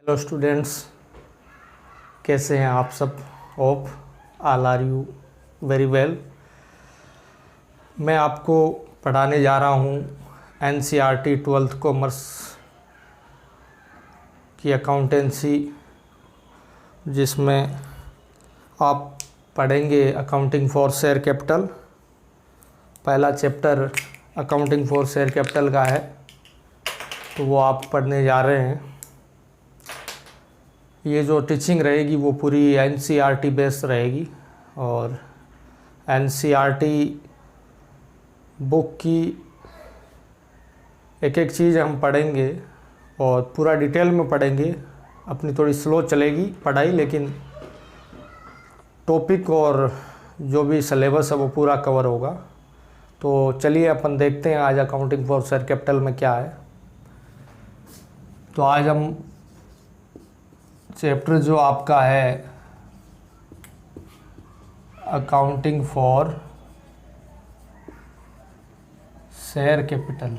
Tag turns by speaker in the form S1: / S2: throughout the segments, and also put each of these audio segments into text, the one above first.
S1: Hello students, कैसे हैं आप सब। Hope all are you very well. मैं आपको पढ़ाने जा रहा हूँ एनसीईआरटी 12th कॉमर्स की अकाउंटेंसी, जिसमें आप पढ़ेंगे अकाउंटिंग फॉर शेयर कैपिटल। पहला chapter accounting for share capital का है, तो वो आप पढ़ने जा रहे हैं। ये जो टीचिंग रहेगी वो पूरी एनसीईआरटी बेस्ड रहेगी और एनसीईआरटी बुक की एक एक चीज़ हम पढ़ेंगे और पूरा डिटेल में पढ़ेंगे। अपनी थोड़ी स्लो चलेगी पढ़ाई, लेकिन टॉपिक और जो भी सिलेबस है वो पूरा कवर होगा। तो चलिए अपन देखते हैं आज अकाउंटिंग फॉर शेयर कैपिटल में क्या है। तो आज हम चैप्टर जो आपका है अकाउंटिंग फॉर शेयर कैपिटल,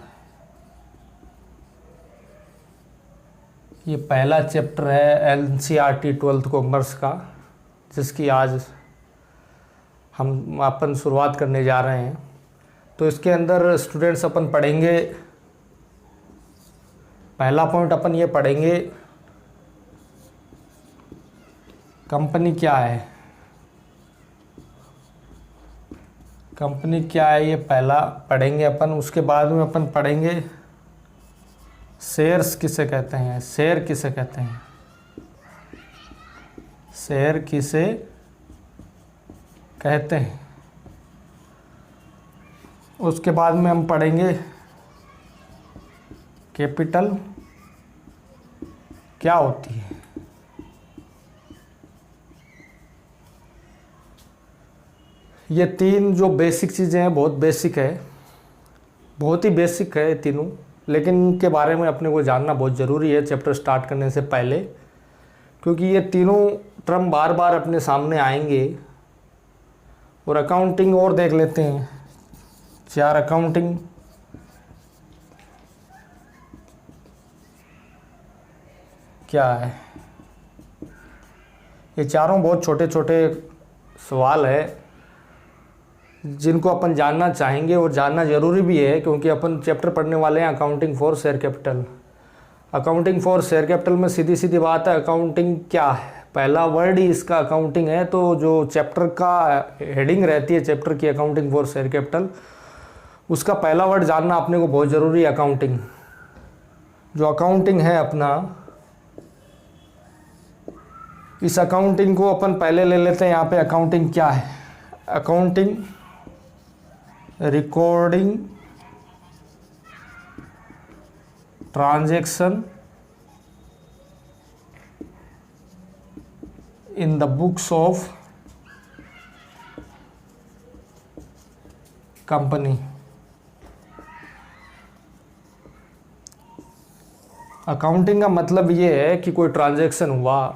S1: ये पहला चैप्टर है एनसीईआरटी 12th कॉमर्स का, जिसकी आज हम अपन शुरुआत करने जा रहे हैं। तो इसके अंदर स्टूडेंट्स अपन पढ़ेंगे, पहला पॉइंट अपन ये पढ़ेंगे कंपनी क्या है। कंपनी क्या है ये पहला पढ़ेंगे अपन। उसके बाद में अपन पढ़ेंगे शेयर्स किसे कहते हैं, शेयर किसे कहते हैं, शेयर किसे कहते हैं। उसके बाद में हम पढ़ेंगे कैपिटल क्या होती है। ये तीन जो बेसिक चीज़ें हैं, बहुत बेसिक है, बहुत ही बेसिक है ये तीनों, लेकिन इनके बारे में अपने को जानना बहुत ज़रूरी है चैप्टर स्टार्ट करने से पहले, क्योंकि ये तीनों टर्म बार बार अपने सामने आएंगे। और अकाउंटिंग और देख लेते हैं, चार अकाउंटिंग, क्या है। ये चारों बहुत छोटे छोटे सवाल है जिनको अपन जानना चाहेंगे और जानना ज़रूरी भी है, क्योंकि अपन चैप्टर पढ़ने वाले हैं accounting for share capital. Accounting for share capital में सीधी सीधी बात है, अकाउंटिंग क्या है, पहला वर्ड ही इसका अकाउंटिंग है। तो जो चैप्टर का हेडिंग रहती है चैप्टर की अकाउंटिंग फॉर शेयर कैपिटल, उसका पहला वर्ड जानना अपने को बहुत ज़रूरी है, अकाउंटिंग। जो अकाउंटिंग है अपना, इस अकाउंटिंग को अपन पहले ले लेते हैं। यहाँ पे अकाउंटिंग क्या है, accounting recording transaction in the books of company. Accounting का मतलब ये है कि कोई ट्रांजैक्शन हुआ,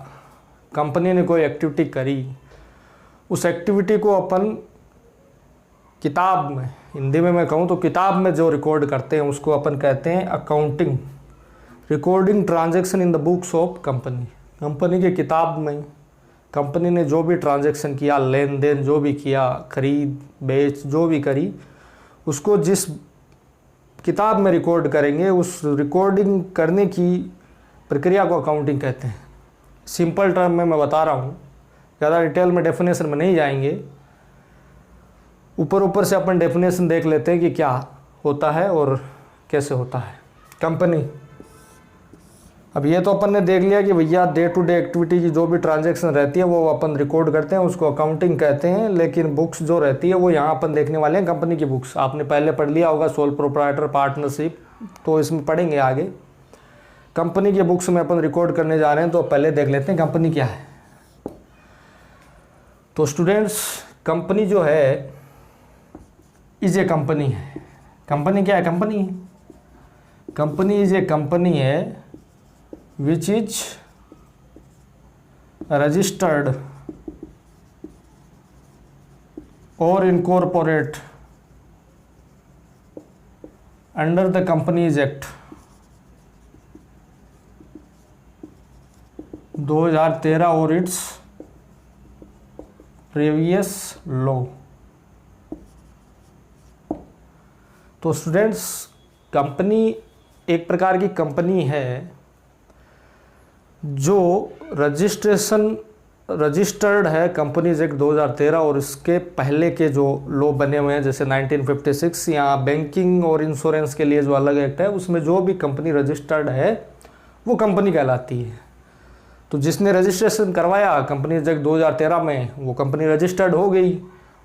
S1: कंपनी ने कोई एक्टिविटी करी, उस एक्टिविटी को अपन किताब में, हिंदी में मैं कहूँ तो किताब में जो रिकॉर्ड करते हैं उसको अपन कहते हैं accounting. Recording transaction in the books of company, company के किताब में कंपनी ने जो भी ट्रांजैक्शन किया, लेन देन जो भी किया, खरीद बेच जो भी करी, उसको जिस किताब में रिकॉर्ड करेंगे, उस रिकॉर्डिंग करने की प्रक्रिया को अकाउंटिंग कहते हैं। सिंपल टर्म में मैं बता रहा हूँ, ज़्यादा डिटेल में डेफिनेशन में नहीं जाएंगे। ऊपर ऊपर से अपन डेफिनेशन देख लेते हैं कि क्या होता है और कैसे होता है कंपनी। अब ये तो अपन ने देख लिया कि भैया डे टू डे एक्टिविटी की जो भी ट्रांजैक्शन रहती है वो अपन रिकॉर्ड करते हैं, उसको अकाउंटिंग कहते हैं। लेकिन बुक्स जो रहती है वो यहाँ अपन देखने वाले हैं कंपनी की बुक्स। आपने पहले पढ़ लिया होगा सोल प्रोप्राइटर पार्टनरशिप, तो इसमें पढ़ेंगे आगे। कंपनी के बुक्स में अपन रिकॉर्ड करने जा रहे हैं, तो पहले देख लेते हैं कंपनी क्या है। तो स्टूडेंट्स, कंपनी जो है इज ए कंपनी है। कंपनी क्या है, कंपनी है। कंपनी इज ए कंपनी है विच इज रजिस्टर्ड और incorporate under the companies act 2013 और इट्स प्रीवियस लॉ। तो स्टूडेंट्स, कंपनी एक प्रकार की कंपनी है जो रजिस्टर्ड है कंपनीज एक्ट 2013 और इसके पहले के जो लॉ बने हुए हैं जैसे 1956 या बैंकिंग और इंश्योरेंस के लिए जो अलग एक्ट है उसमें जो भी कंपनी रजिस्टर्ड है वो कंपनी कहलाती है। तो जिसने रजिस्ट्रेशन करवाया कंपनीज एक्ट 2013 में वो कंपनी रजिस्टर्ड हो गई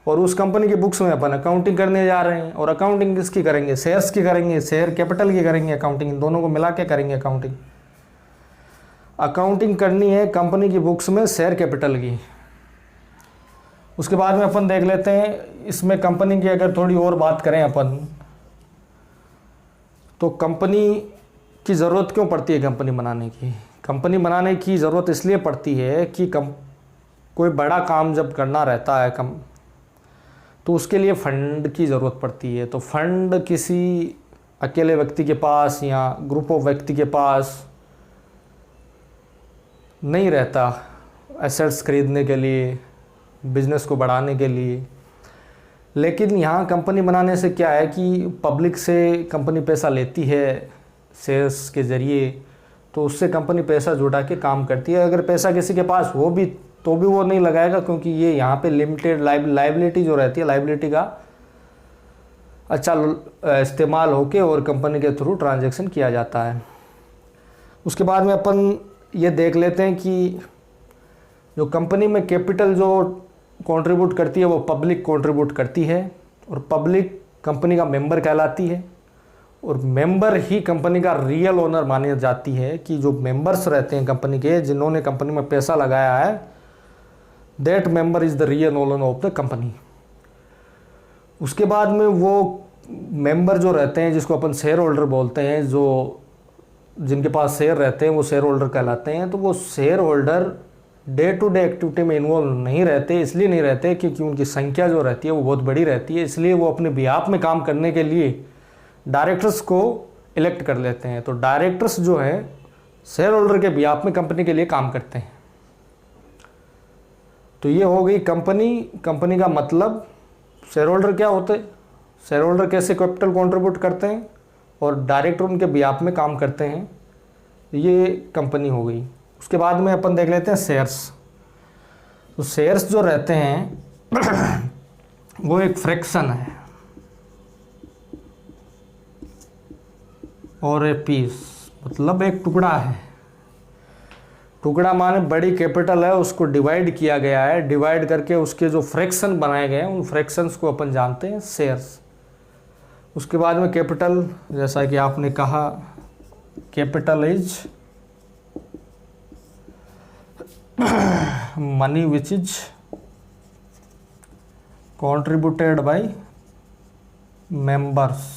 S1: और उस कंपनी की बुक्स में अपन अकाउंटिंग करने जा रहे हैं। और अकाउंटिंग किसकी करेंगे? शेयर्स की करेंगे, शेयर कैपिटल की करेंगे अकाउंटिंग, इन दोनों को मिला के करेंगे अकाउंटिंग। अकाउंटिंग करनी है कंपनी की बुक्स में शेयर कैपिटल की। उसके बाद में अपन देख लेते हैं इसमें कंपनी की अगर थोड़ी और बात करें अपन, तो कंपनी की ज़रूरत क्यों पड़ती है कंपनी बनाने की? कंपनी बनाने की ज़रूरत इसलिए पड़ती है कि कोई बड़ा काम जब करना रहता है तो उसके लिए फंड की ज़रूरत पड़ती है। तो फंड किसी अकेले व्यक्ति के पास या ग्रुप ऑफ व्यक्ति के पास नहीं रहता एसेट्स खरीदने के लिए, बिजनेस को बढ़ाने के लिए। लेकिन यहाँ कंपनी बनाने से क्या है कि पब्लिक से कंपनी पैसा लेती है शेयर्स के ज़रिए, तो उससे कंपनी पैसा जुटा के काम करती है। अगर पैसा किसी के पास हो भी तो भी वो नहीं लगाएगा, क्योंकि ये यहाँ पे लिमिटेड लाइबिलिटी जो रहती है, लाइबिलिटी का अच्छा इस्तेमाल होके और कंपनी के थ्रू ट्रांजैक्शन किया जाता है। उसके बाद में अपन ये देख लेते हैं कि जो कंपनी में कैपिटल जो कंट्रीब्यूट करती है वो पब्लिक कंट्रीब्यूट करती है और पब्लिक कंपनी का मेंबर कहलाती है और मेंबर ही कंपनी का रियल ओनर मानी जाती है। कि जो मेंबर्स रहते हैं कंपनी के, जिन्होंने कंपनी में पैसा लगाया है, that member is the real owner of the company. उसके बाद में वो मेंबर जो रहते हैं जिसको अपन शेयर होल्डर बोलते हैं, जो जिनके पास शेयर रहते हैं वो शेयर होल्डर कहलाते हैं। तो वो shareholder day to day activity में इन्वॉल्व नहीं रहते, इसलिए नहीं रहते क्योंकि उनकी संख्या जो रहती है वो बहुत बड़ी रहती है, इसलिए वो अपने बिहाफ में काम करने के लिए डायरेक्टर्स को इलेक्ट कर लेते हैं। तो डायरेक्टर्स जो हैं शेयर होल्डर के बिहाफ में कंपनी के लिए काम करते हैं। तो ये हो गई कंपनी का मतलब। शेयर होल्डर क्या होते हैं, शेयर होल्डर कैसे कैपिटल कंट्रीब्यूट करते हैं और डायरेक्टर उनके बिहाफ में काम करते हैं, ये कंपनी हो गई। उसके बाद में अपन देख लेते हैं शेयर्स। तो शेयर्स जो रहते हैं वो एक फ्रैक्शन है और ए पीस मतलब एक टुकड़ा है। टुकड़ा माने बड़ी कैपिटल है, उसको डिवाइड किया गया है, डिवाइड करके उसके जो फ्रैक्शन बनाए गए हैं उन फ्रैक्शंस को अपन जानते हैं शेयर्स। उसके बाद में कैपिटल, जैसा कि आपने कहा, capital is money which is contributed bye members.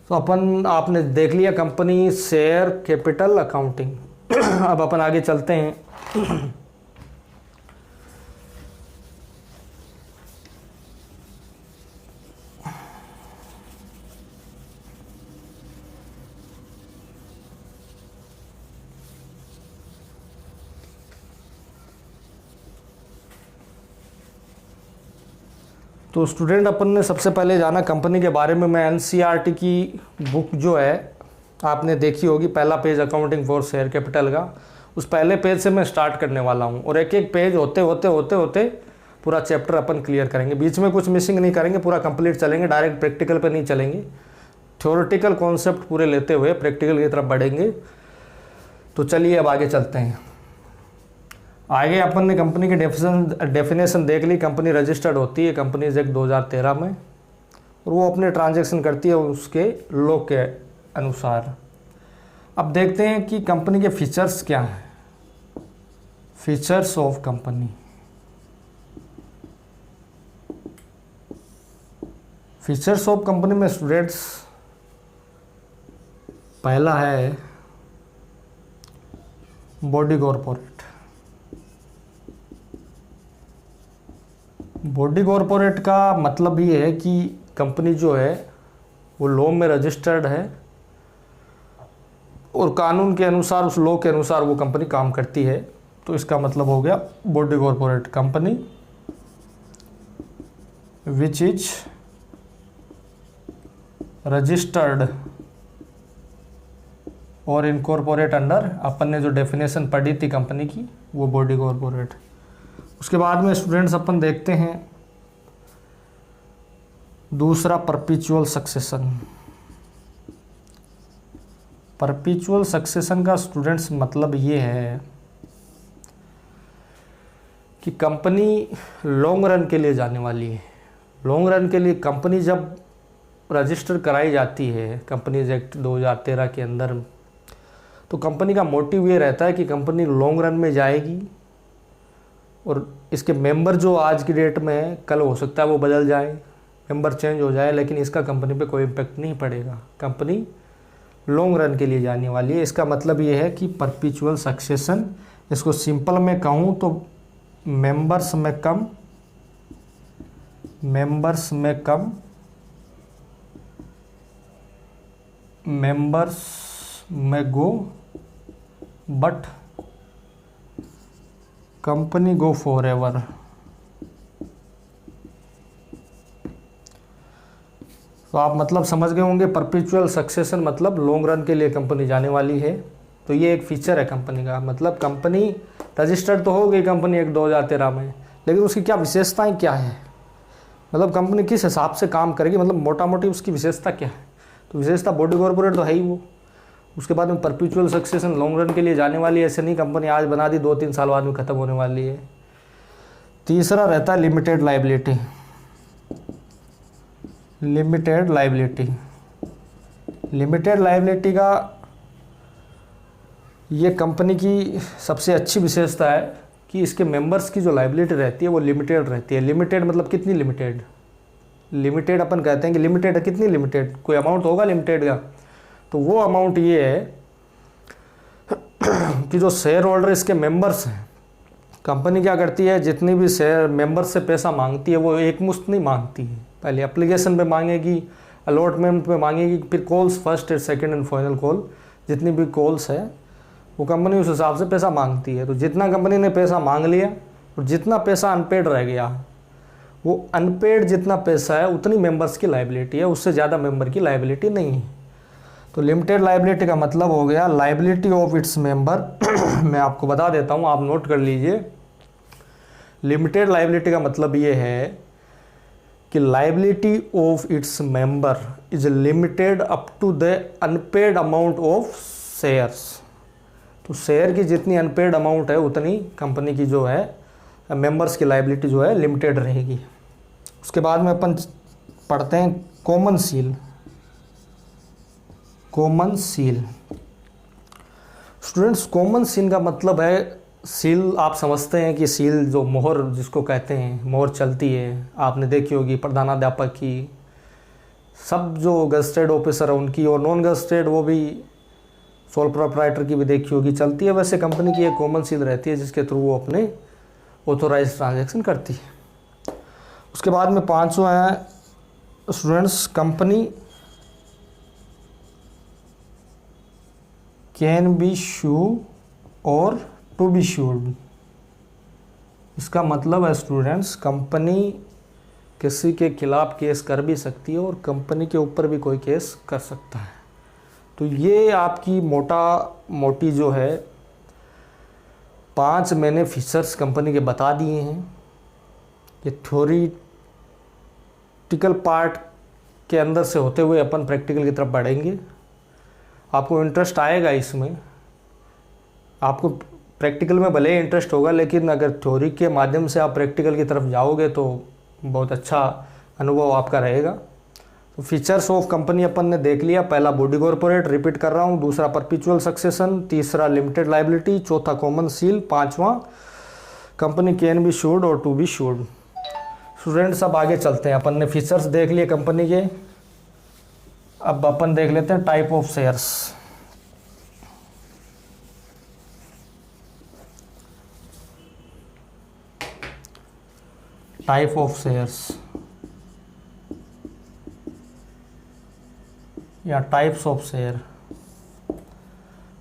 S1: तो आपने देख लिया कंपनी, शेयर, कैपिटल, अकाउंटिंग। अब अपन आगे चलते हैं। तो स्टूडेंट, अपन ने सबसे पहले जाना कंपनी के बारे में। मैं एनसीईआरटी की बुक जो है आपने देखी होगी, पहला page accounting for share capital का, उस पहले पेज से मैं स्टार्ट करने वाला हूँ और एक एक पेज होते होते होते होते पूरा चैप्टर अपन क्लियर करेंगे। बीच में कुछ मिसिंग नहीं करेंगे, पूरा कंप्लीट चलेंगे, डायरेक्ट प्रैक्टिकल पे नहीं चलेंगे। थ्योरेटिकल कॉन्सेप्ट पूरे लेते हुए प्रैक्टिकल की तरफ बढ़ेंगे। तो चलिए अब आगे चलते हैं। आगे अपन ने कंपनी की डेफिनेशन देख ली। कंपनी रजिस्टर्ड होती है कंपनीज एक्ट 2013 में और वो अपने ट्रांजैक्शन करती है उसके लॉ के अनुसार। अब देखते हैं कि कंपनी के फीचर्स क्या हैं। Features of company. Features of company में स्टूडेंट्स पहला है बॉडी कॉरपोरेट। बॉडी कॉरपोरेट का मतलब ये है कि कंपनी जो है वो लॉ में रजिस्टर्ड है और कानून के अनुसार, उस लॉ के अनुसार वो कंपनी काम करती है। तो इसका मतलब हो गया body corporate company which is registered और इनकॉर्पोरेट अंडर, अपन ने जो डेफिनेशन पढ़ी थी कंपनी की, वो बॉडी कॉर्पोरेट। उसके बाद में स्टूडेंट्स अपन देखते हैं दूसरा परपेचुअल सक्सेशन। परपेचुअल सक्सेशन का स्टूडेंट्स मतलब ये है कि कंपनी लॉन्ग रन के लिए जाने वाली है। लॉन्ग रन के लिए कंपनी जब रजिस्टर कराई जाती है कंपनीज एक्ट 2013 के अंदर, तो कंपनी का मोटिव ये रहता है कि कंपनी लॉन्ग रन में जाएगी और इसके मेंबर जो आज की डेट में है, कल हो सकता है वो बदल जाए, मेंबर चेंज हो जाए, लेकिन इसका कंपनी पे कोई इम्पेक्ट नहीं पड़ेगा। कंपनी लॉन्ग रन के लिए जाने वाली है। इसका मतलब ये है कि परपेचुअल सक्सेशन, इसको सिंपल में कहूँ तो मेंबर्स में go but company go for ever. तो आप मतलब समझ गए होंगे, परपेचुअल सक्सेशन मतलब लॉन्ग रन के लिए कंपनी जाने वाली है। तो ये एक फीचर है कंपनी का। मतलब कंपनी रजिस्टर्ड तो हो गई कंपनी एक 2013 में, लेकिन उसकी क्या विशेषताएं क्या है, मतलब कंपनी किस हिसाब से काम करेगी, मतलब मोटा मोटी उसकी विशेषता क्या है। तो विशेषता बॉडी कॉर्पोरेट तो है ही वो। उसके बाद में परपेचुअल सक्सेशन लॉन्ग रन के लिए जाने वाली है। ऐसे नहीं कंपनी आज बना दी 2-3 साल बाद में ख़त्म होने वाली है। तीसरा रहता है लिमिटेड लायबिलिटी। लिमिटेड लायबिलिटी का ये कंपनी की सबसे अच्छी विशेषता है कि इसके मेंबर्स की जो लायबिलिटी रहती है वो लिमिटेड रहती है। लिमिटेड मतलब कितनी लिमिटेड, लिमिटेड अपन कहते हैं कि लिमिटेड है, कितनी लिमिटेड, कोई अमाउंट होगा लिमिटेड का। तो वो अमाउंट ये है कि जो शेयर होल्डर इसके मेंबर्स हैं, कंपनी क्या करती है, जितनी भी शेयर मेंबर्स से पैसा मांगती है वो एक मुश्त नहीं मांगती है। पहले एप्लीकेशन पे मांगेगी, अलॉटमेंट पे मांगेगी, फिर calls first second and final call, जितनी भी कॉल्स है वो कंपनी उस हिसाब से पैसा मांगती है। तो जितना कंपनी ने पैसा मांग लिया और जितना पैसा अनपेड रह गया, वो अनपेड जितना पैसा है उतनी मेंबर्स की लायबिलिटी है, उससे ज़्यादा मेंबर की लायबिलिटी नहीं है। तो लिमिटेड लायबिलिटी का मतलब हो गया लायबिलिटी ऑफ इट्स मेंबर। मैं आपको बता देता हूँ, आप नोट कर लीजिए। लिमिटेड लायबिलिटी का मतलब ये है कि liability of its member is limited up to the unpaid amount of shares. तो शेयर की जितनी अनपेड अमाउंट है उतनी कंपनी की जो है मेंबर्स की लायबिलिटी जो है लिमिटेड रहेगी। उसके बाद में अपन पढ़ते हैं common seal. Common seal students, common seal का मतलब है, सील आप समझते हैं कि सील जो मोहर जिसको कहते हैं, मोहर चलती है, आपने देखी होगी प्रधानाध्यापक की, सब जो गजटेड ऑफिसर है उनकी, और नॉन गजटेड वो भी सोल प्रोप्राइटर की भी देखी होगी, चलती है। वैसे कंपनी की एक कॉमन सील रहती है जिसके थ्रू वो अपने ऑथोराइज ट्रांजैक्शन करती है। उसके बाद में पांचवा है स्टूडेंट्स, कंपनी कैन बी शू और टू बी शूड। इसका मतलब है स्टूडेंट्स, कंपनी किसी के खिलाफ केस कर भी सकती है और कंपनी के ऊपर भी कोई केस कर सकता है। तो ये आपकी मोटी जो है 5 मैंने फीचर्स कंपनी के बता दिए हैं। ये थ्योरिटिकल पार्ट के अंदर से होते हुए अपन प्रैक्टिकल की तरफ बढ़ेंगे। आपको इंटरेस्ट आएगा इसमें, आपको प्रैक्टिकल में भले ही इंटरेस्ट होगा, लेकिन अगर थ्योरी के माध्यम से आप प्रैक्टिकल की तरफ जाओगे तो बहुत अच्छा अनुभव आपका रहेगा। तो फीचर्स ऑफ कंपनी अपन ने देख लिया। पहला बॉडी कॉर्पोरेट, रिपीट कर रहा हूँ, दूसरा परपेचुअल सक्सेशन, तीसरा लिमिटेड लायबिलिटी, चौथा कॉमन सील, पांचवा कंपनी कैन बी शूड और टू बी शूड। स्टूडेंट्स अब आगे चलते हैं। अपन ने फीचर्स देख लिए कंपनी के, अब अपन देख लेते हैं type of shares. Type of shares या टाइप्स ऑफ शेयर।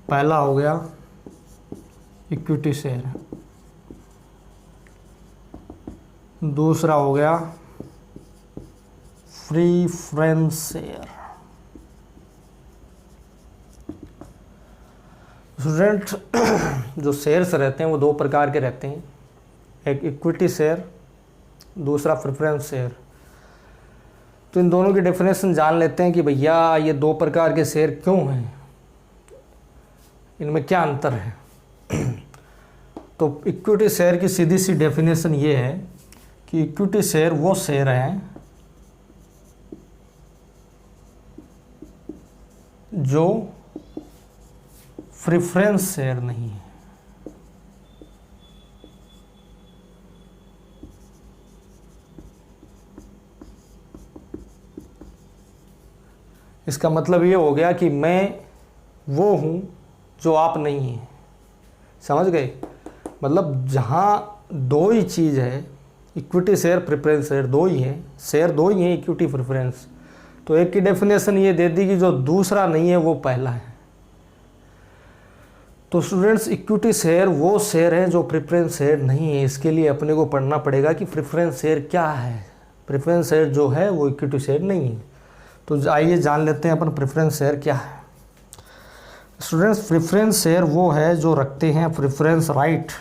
S1: पहला हो गया इक्विटी शेयर, दूसरा हो गया प्रेफरेंस शेयर। स्टूडेंट जो शेयर्स रहते हैं वो दो प्रकार के रहते हैं, एक इक्विटी शेयर, दूसरा प्रेफरेंस शेयर। तो इन दोनों की डेफिनेशन जान लेते हैं कि भैया ये दो प्रकार के शेयर क्यों हैं, इनमें क्या अंतर है। तो इक्विटी शेयर की सीधी सी डेफिनेशन ये है कि इक्विटी शेयर वो शेयर हैं जो प्रेफरेंस शेयर नहीं है। इसका मतलब ये हो गया कि मैं वो हूं जो आप नहीं हैं। समझ गए? मतलब जहाँ दो ही चीज़ है, इक्विटी शेयर प्रेफरेंस शेयर दो ही हैं, शेयर दो ही हैं, इक्विटी प्रेफरेंस। तो एक की डेफिनेशन ये दे दी कि जो दूसरा नहीं है वो पहला है। तो स्टूडेंट्स इक्विटी शेयर वो शेयर है जो प्रेफरेंस शेयर नहीं है। इसके लिए अपने को पढ़ना पड़ेगा कि प्रेफरेंस शेयर क्या है। प्रेफरेंस शेयर जो है वो इक्विटी शेयर नहीं है। तो आइए जान लेते हैं अपन प्रेफरेंस शेयर क्या है। स्टूडेंट्स प्रेफरेंस शेयर वो है जो रखते हैं प्रेफरेंस राइट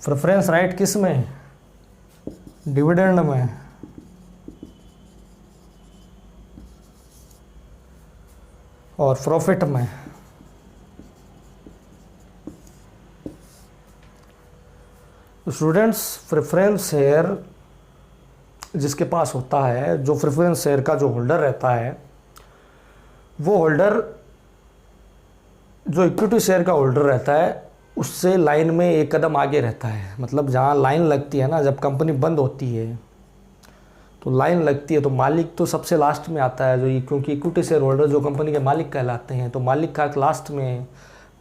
S1: प्रेफरेंस राइट किस में? डिविडेंड में। और प्रॉफिट में। स्टूडेंट्स प्रेफरेंस शेयर जिसके पास होता है, जो प्रेफरेंस शेयर का जो होल्डर रहता है, वो होल्डर जो इक्विटी शेयर का होल्डर रहता है उससे लाइन में एक कदम आगे रहता है। मतलब जहाँ लाइन लगती है ना, जब कंपनी बंद होती है तो लाइन लगती है, तो मालिक तो सबसे लास्ट में आता है, जो क्योंकि इक्विटी शेयर होल्डर जो कंपनी के मालिक कहलाते हैं। तो मालिक का लास्ट में,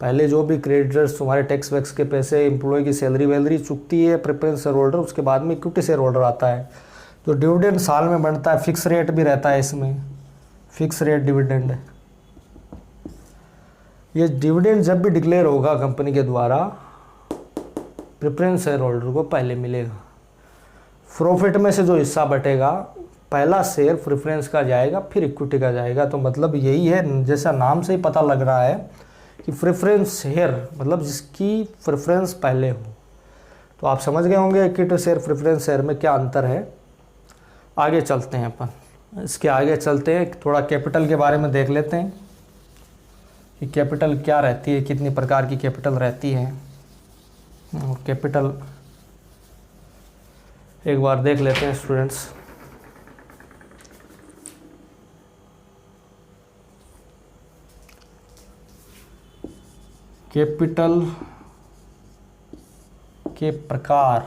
S1: पहले जो भी क्रेडिटर्स तुम्हारे टैक्स वैक्स के पैसे, एम्प्लॉय की सैलरी वैलरी चुकती है प्रेफरेंस शेयर होल्डर, उसके बाद में इक्विटी शेयर होल्डर आता है। तो डिविडेंड साल में बनता है, फिक्स रेट भी रहता है इसमें, फिक्स रेट डिविडेंड। ये डिविडेंड जब भी डिक्लेयर होगा कंपनी के द्वारा, प्रेफरेंस शेयर होल्डर को पहले मिलेगा। प्रॉफिट में से जो हिस्सा बटेगा, पहला शेयर प्रेफरेंस का जाएगा, फिर इक्विटी का जाएगा। तो मतलब यही है, जैसा नाम से ही पता लग रहा है कि प्रेफरेंस शेयर मतलब जिसकी प्रेफरेंस पहले हो। तो आप समझ गए होंगे इक्विटी शेयर प्रेफरेंस शेयर में क्या अंतर है। आगे चलते हैं अपन, इसके आगे चलते हैं, थोड़ा कैपिटल के बारे में देख लेते हैं कि कैपिटल क्या रहती है, कितनी प्रकार की कैपिटल रहती है। कैपिटल एक बार देख लेते हैं स्टूडेंट्स। कैपिटल के प्रकार।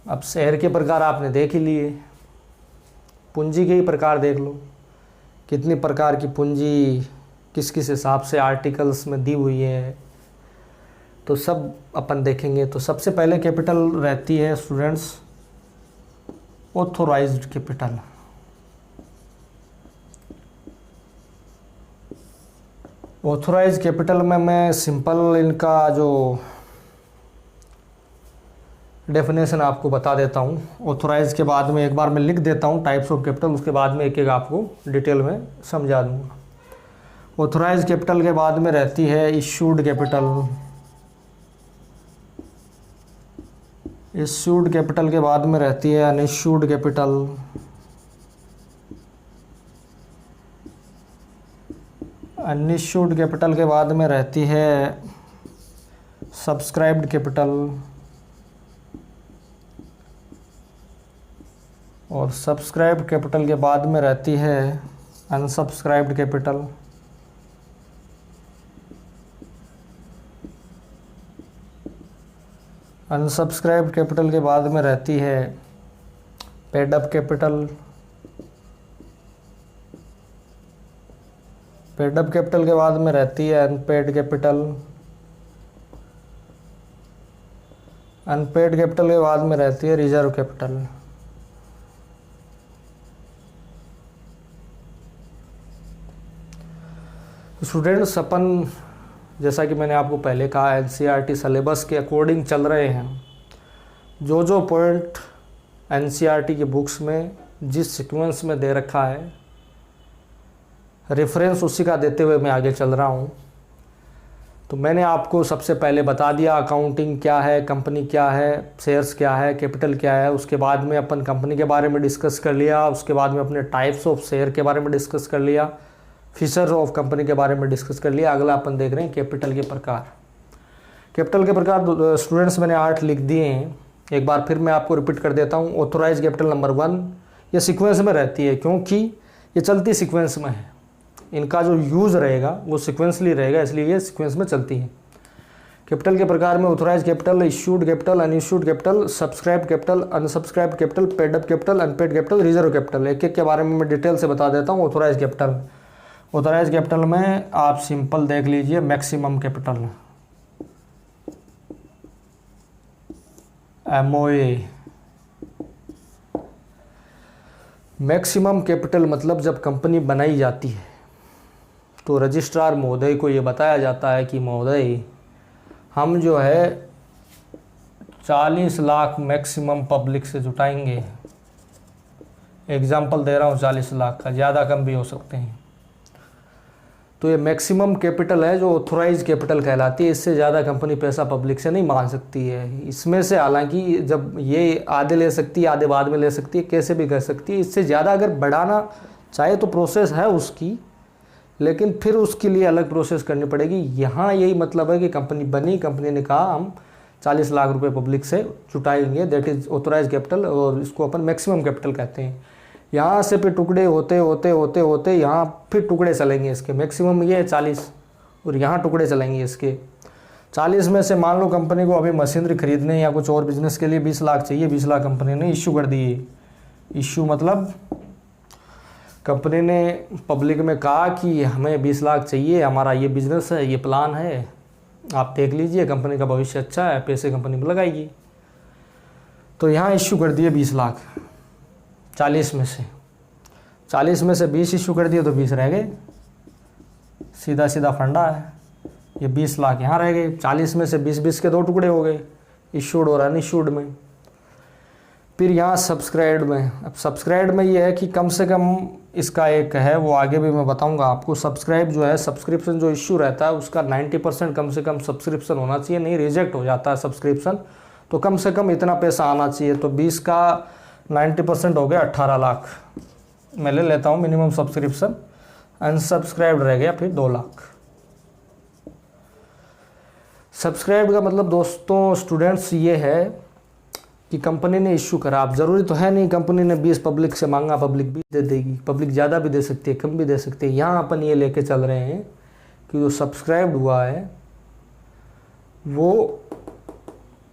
S1: अब शेयर के प्रकार आपने देख ही लिए, पूंजी के ही प्रकार देख लो, कितनी प्रकार की पूंजी किस किस हिसाब से आर्टिकल्स में दी हुई है, तो सब अपन देखेंगे। तो सबसे पहले कैपिटल रहती है students authorised capital. Authorised capital में मैं सिंपल इनका जो डेफिनेशन आपको बता देता हूँ। ऑथोराइज के बाद में एक बार मैं लिख देता हूँ टाइप्स ऑफ कैपिटल, उसके बाद में एक एक आपको डिटेल में समझा दूँगा। ऑथोराइज कैपिटल के बाद में रहती है इश्यूड कैपिटल। इश्यूड कैपिटल के बाद में रहती है अनइश्यूड कैपिटल। अनइश्यूड कैपिटल के बाद में रहती है सब्सक्राइब्ड कैपिटल। और सब्सक्राइब्ड कैपिटल के बाद में रहती है अनसब्सक्राइब्ड कैपिटल। अनसब्सक्राइब्ड कैपिटल के बाद में रहती है paid up capital. Paid up capital के बाद में रहती है अनपेड कैपिटल। अनपेड कैपिटल के बाद में रहती है रिजर्व कैपिटल। स्टूडेंट्स, अपन जैसा कि मैंने आपको पहले कहा, एनसीईआरटी सिलेबस के अकॉर्डिंग चल रहे हैं। जो जो पॉइंट एनसीईआरटी की बुक्स में जिस सीक्वेंस में दे रखा है, रेफरेंस उसी का देते हुए मैं आगे चल रहा हूँ। तो मैंने आपको सबसे पहले बता दिया अकाउंटिंग क्या है, कंपनी क्या है, शेयर्स क्या है, कैपिटल क्या है। उसके बाद में अपन कंपनी के बारे में डिस्कस कर लिया। उसके बाद में अपने टाइप्स ऑफ शेयर के बारे में डिस्कस कर लिया, फीचर्स ऑफ कंपनी के बारे में डिस्कस कर लिया। अगला अपन देख रहे हैं कैपिटल के प्रकार। कैपिटल के प्रकार स्टूडेंट्स मैंने 8 लिख दिए हैं। एक बार फिर मैं आपको रिपीट कर देता हूँ। ऑथोराइज कैपिटल नंबर 1, ये सीक्वेंस में रहती है क्योंकि ये चलती सीक्वेंस में है। इनका जो यूज़ रहेगा वो सीक्वेंसली रहेगा, इसलिए ये सीक्वेंस में चलती है। कैपिटल के प्रकार में authorise capital, issued capital, unissued capital, subscribe capital, unsubscribe capital, paid up capital, unpaid capital, reserve capital. एक एक के बारे में मैं डिटेल से बता देता हूँ। ऑथोराइज कैपिटल, ऑथोराइज कैपिटल में आप सिंपल देख लीजिए, maximum capital, MOA। Maximum capital मतलब जब कंपनी बनाई जाती है तो रजिस्ट्रार महोदय को ये बताया जाता है कि महोदय, हम जो है 40 लाख मैक्सिमम पब्लिक से जुटाएंगे। एग्जाम्पल दे रहा हूँ 40 लाख का, ज़्यादा कम भी हो सकते हैं। तो ये मैक्सिमम कैपिटल है जो ऑथोराइज कैपिटल कहलाती है। इससे ज़्यादा कंपनी पैसा पब्लिक से नहीं मांग सकती है। इसमें से हालांकि जब ये आधे ले सकती है, आधे बाद में ले सकती है, कैसे भी कर सकती है। इससे ज़्यादा अगर बढ़ाना चाहे तो प्रोसेस है उसकी, लेकिन फिर उसके लिए अलग प्रोसेस करनी पड़ेगी। यहाँ यही मतलब है कि कंपनी बनी, कंपनी ने कहा हम 40 लाख रुपए पब्लिक से जुटाएंगे, दैट इज़ ऑथोराइज कैपिटल, और इसको अपन मैक्सिमम कैपिटल कहते हैं। यहाँ से फिर टुकड़े होते होते होते होते यहाँ फिर टुकड़े चलेंगे इसके। मैक्सिमम ये है 40 और यहाँ टुकड़े चलेंगे इसके। 40 में से मान लो कंपनी को अभी मशीनरी खरीदने या कुछ और बिजनेस के लिए 20 लाख चाहिए। 20 लाख कंपनी ने इश्यू कर दिए। इश्यू मतलब कंपनी ने पब्लिक में कहा कि हमें 20 लाख चाहिए, हमारा ये बिज़नेस है, ये प्लान है, आप देख लीजिए, कंपनी का भविष्य अच्छा है, पैसे कंपनी में लगाएगी। तो यहाँ इश्यू कर दिए 20 लाख 40 में से। 40 में से 20 इश्यू कर दिए तो 20 रह गए। सीधा सीधा फंडा है। ये 20 लाख यहाँ रह गए। 40 में से 20 के 2 टुकड़े हो गए, इश्यूड और अनइश्यूड में। फिर यहाँ सब्सक्राइब्ड में, अब सब्सक्राइब्ड में ये है कि कम से कम इसका एक है, वो आगे भी मैं बताऊंगा आपको। सब्सक्राइब जो है, सब्सक्रिप्शन जो इश्यू रहता है उसका 90% कम से कम सब्सक्रिप्शन होना चाहिए, नहीं रिजेक्ट हो जाता है सब्सक्रिप्शन। तो कम से कम इतना पैसा आना चाहिए। तो 20 का 90% हो गया 18 लाख। मैं ले लेता हूँ मिनिमम सब्सक्रिप्शन। अनसब्सक्राइब्ड रह गया फिर 2 लाख। सब्सक्राइब का मतलब दोस्तों स्टूडेंट्स ये है कि कंपनी ने इश्यू करा। अब ज़रूरी तो है नहीं कंपनी ने 20 पब्लिक से मांगा, पब्लिक भी दे देगी। पब्लिक ज़्यादा भी दे सकती है, कम भी दे सकती है। यहाँ अपन ये लेके चल रहे हैं कि जो सब्सक्राइब्ड हुआ है वो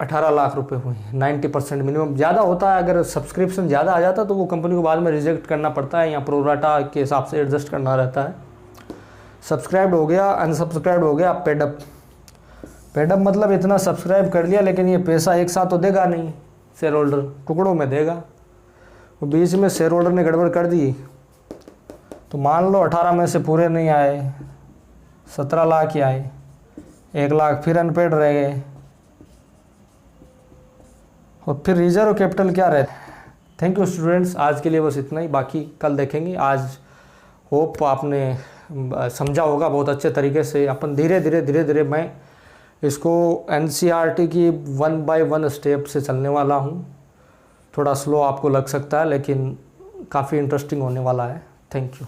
S1: 18 लाख रुपए हुए हैं। 90% मिनिमम। ज़्यादा होता है, अगर सब्सक्रिप्शन ज़्यादा आ जाता तो वो कंपनी को बाद में रिजेक्ट करना पड़ता है या प्रोराटा के हिसाब से एडजस्ट करना रहता है। सब्सक्राइब्ड हो गया, अनसब्सक्राइब्ड हो गया, पेडअप। पेडअप मतलब इतना सब्सक्राइब कर लिया लेकिन ये पैसा एक साथ तो देगा नहीं, शेयर होल्डर टुकड़ों में देगा। तो बीच में शेयर होल्डर ने गड़बड़ कर दी तो मान लो 18 में से पूरे नहीं आए, 17 लाख ही आए, 1 लाख फिर अनपेड रह गए। और फिर रिजर्व कैपिटल क्या रहता है। थैंक यू स्टूडेंट्स, आज के लिए बस इतना ही, बाकी कल देखेंगे। आज होप आपने समझा होगा बहुत अच्छे तरीके से। अपन धीरे धीरे मैं इसको एनसीईआरटी की 1 बाय 1 स्टेप से चलने वाला हूँ। थोड़ा स्लो आपको लग सकता है लेकिन काफ़ी इंटरेस्टिंग होने वाला है। Thank you.